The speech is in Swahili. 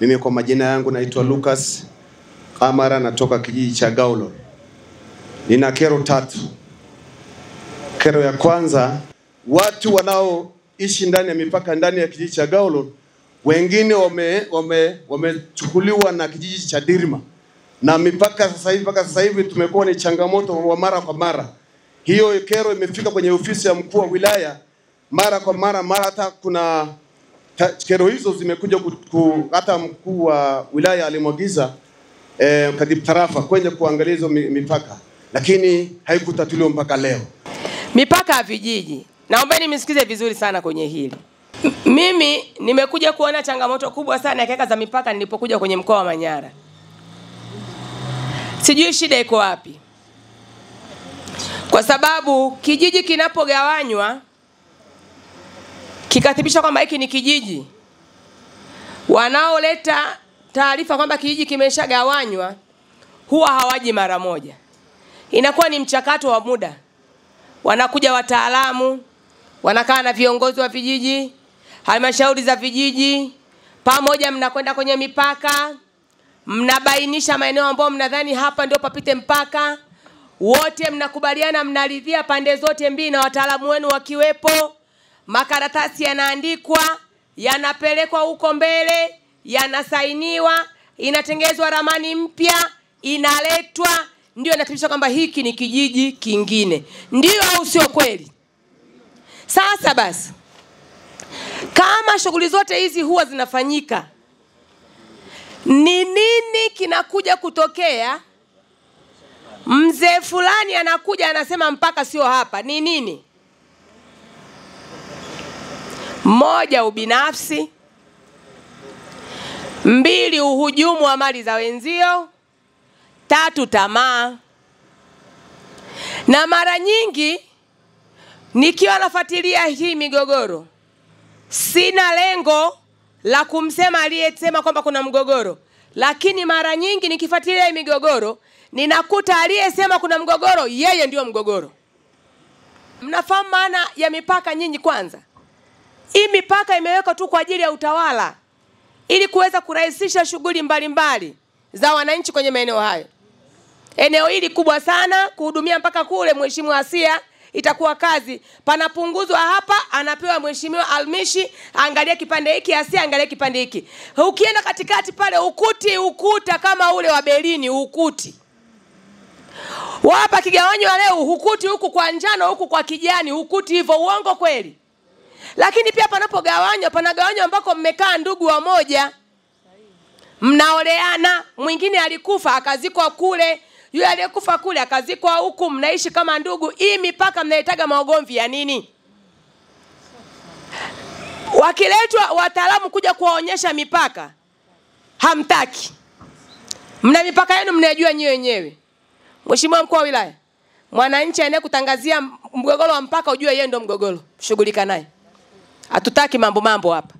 Mimi kwa majina yangu naitwa Lucas Kamara, natoka kijiji cha Gaulo. Nina kero tatu. Kero ya kwanza, watu wanaoishi ndani ya mipaka ndani ya kijiji cha Gaulo, wengine wamechukuliwa na kijiji cha Dirima. Na mipaka sasa hivi tumekuwa ni changamoto wa mara kwa mara. Hiyo kero imefika kwenye ofisi ya mkuu wa wilaya mara kwa mara, hata kuna kero hizo zimekuja hata mkuu wa wilaya alimwagiza katibu tarafa kwenye kuangalia hizo mipaka, lakini haikutatuliwa mpaka leo. Mipaka ya vijiji, naombeni msikize vizuri sana kwenye hili. Mimi nimekuja kuona changamoto kubwa sana ya keka za mipaka nilipokuja kwenye mkoa wa Manyara. Sijui shida iko wapi. Kwa sababu kijiji kinapogawanywa kikathibitishwa kwamba hiki ni kijiji, wanaoleta taarifa kwamba kijiji kimeshagawanywa huwa hawaji mara moja. Inakuwa ni mchakato wa muda. Wanakuja wataalamu, wanakaa na viongozi wa vijiji, halmashauri za vijiji, pamoja mnakwenda kwenye mipaka, mnabainisha maeneo ambayo mnadhani hapa ndio papite mpaka. Wote mnakubaliana, mnaridhia pande zote mbili na wataalamu wenu wakiwepo. Makaratasi yanaandikwa, yanapelekwa huko mbele, yanasainiwa, inatengezwa ramani mpya, inaletwa, ndio inathibitisha kwamba hiki ni kijiji kingine. Ndio au sio kweli? Sasa basi, kama shughuli zote hizi huwa zinafanyika, ni nini kinakuja kutokea? Mzee fulani anakuja anasema mpaka sio hapa. Ni nini? Moja, ubinafsi. Mbili, uhujumu wa mali za wenzio. Tatu, tamaa. Na mara nyingi nikiwa nafuatilia hii migogoro, sina lengo la kumsema aliyesema kwamba kuna mgogoro, lakini mara nyingi nikifuatilia hii migogoro ninakuta aliyesema kuna mgogoro yeye ndio mgogoro. Mnafahamu maana ya mipaka nyinyi? Kwanza, hii mipaka imewekwa tu kwa ajili ya utawala, ili kuweza kurahisisha shughuli mbalimbali za wananchi kwenye maeneo hayo. Eneo hili kubwa sana, kuhudumia mpaka kule Mheshimiwa Asia itakuwa kazi. Panapunguzwa hapa, anapewa Mheshimiwa Almishi, angalia kipande hiki, Asia angalia kipande hiki. Ukienda katikati pale ukuta kama ule wa Berlin, ukuti. Hapa kigawanywa leo, ukuti huku kwa njano, huku kwa kijani, ukuti hivyo. Uongo kweli? Lakini pia panapogawanywa, panagawanywa ambako mmekaa ndugu wa moja, mnaoleana, mwingine alikufa akazikwa kule, yule aliyekufa kule akazikwa huku, mnaishi kama ndugu. Hii mipaka mnaitaga maogomvi ya nini? Wakiletwa wataalamu kuja kuwaonyesha mipaka, hamtaki. Mna mipaka yenu mnajua nyewe wenyewe. Mheshimiwa mkuu wa wilaya, mwananchi anayekutangazia mgogoro wa mpaka ujue yeye ndio mgogoro, shughulika naye. Hatutaki mambo hapa.